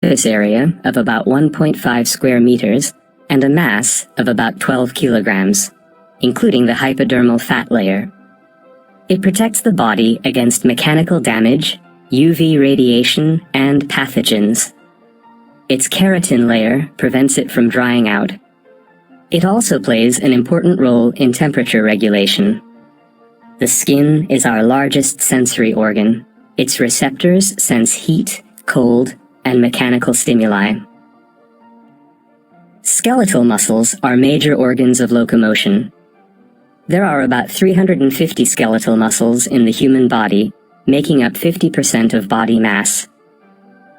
surface area of about 1.5 square meters and a mass of about 12 kilograms, including the hypodermal fat layer. It protects the body against mechanical damage, UV radiation, and pathogens. Its keratin layer prevents it from drying out. It also plays an important role in temperature regulation. The skin is our largest sensory organ. Its receptors sense heat, cold, and mechanical stimuli. Skeletal muscles are major organs of locomotion. There are about 350 skeletal muscles in the human body, making up 50% of body mass.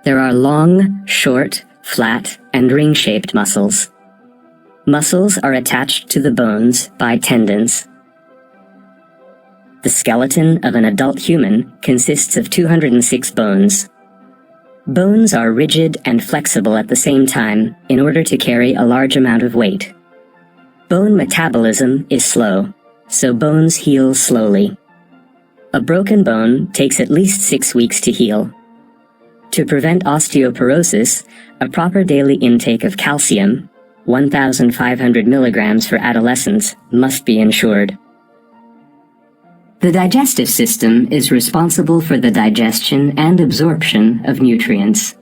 There are long, short, flat, and ring-shaped muscles. Muscles are attached to the bones by tendons. The skeleton of an adult human consists of 206 bones. Bones are rigid and flexible at the same time in order to carry a large amount of weight. Bone metabolism is slow, so bones heal slowly. A broken bone takes at least 6 weeks to heal. To prevent osteoporosis, a proper daily intake of calcium, 1,500 milligrams for adolescents, must be ensured. The digestive system is responsible for the digestion and absorption of nutrients.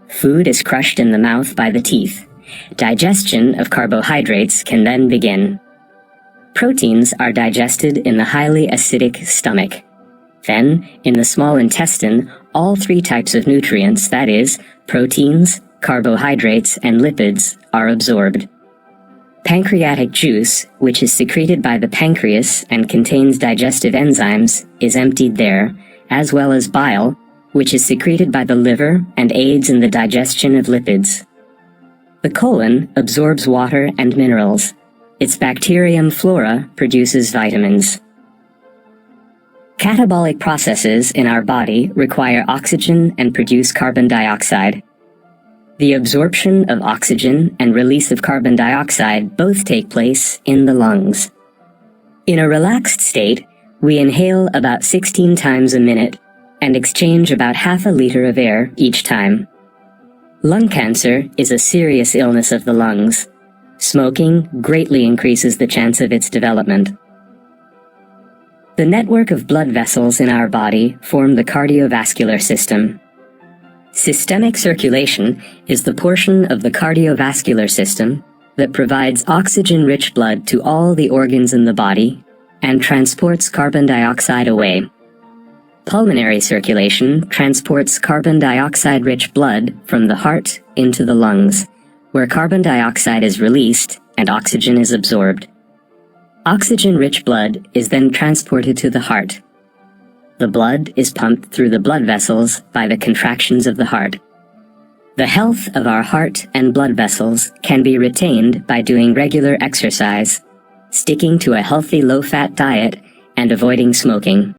Food is crushed in the mouth by the teeth. Digestion of carbohydrates can then begin. Proteins are digested in the highly acidic stomach. Then, in the small intestine, all 3 types of nutrients, that is, proteins, carbohydrates, and lipids, are absorbed. Pancreatic juice, which is secreted by the pancreas and contains digestive enzymes, is emptied there, as well as bile, which is secreted by the liver and aids in the digestion of lipids. The colon absorbs water and minerals. Its bacterium flora produces vitamins. Catabolic processes in our body require oxygen and produce carbon dioxide. The absorption of oxygen and release of carbon dioxide both take place in the lungs. In a relaxed state, we inhale about 16 times a minute and exchange about half a liter of air each time. Lung cancer is a serious illness of the lungs. Smoking greatly increases the chance of its development. The network of blood vessels in our body form the cardiovascular system. Systemic circulation is the portion of the cardiovascular system that provides oxygen-rich blood to all the organs in the body and transports carbon dioxide away. Pulmonary circulation transports carbon dioxide-rich blood from the heart into the lungs, where carbon dioxide is released and oxygen is absorbed. Oxygen-rich blood is then transported to the heart. The blood is pumped through the blood vessels by the contractions of the heart. The health of our heart and blood vessels can be retained by doing regular exercise, sticking to a healthy low-fat diet, and avoiding smoking.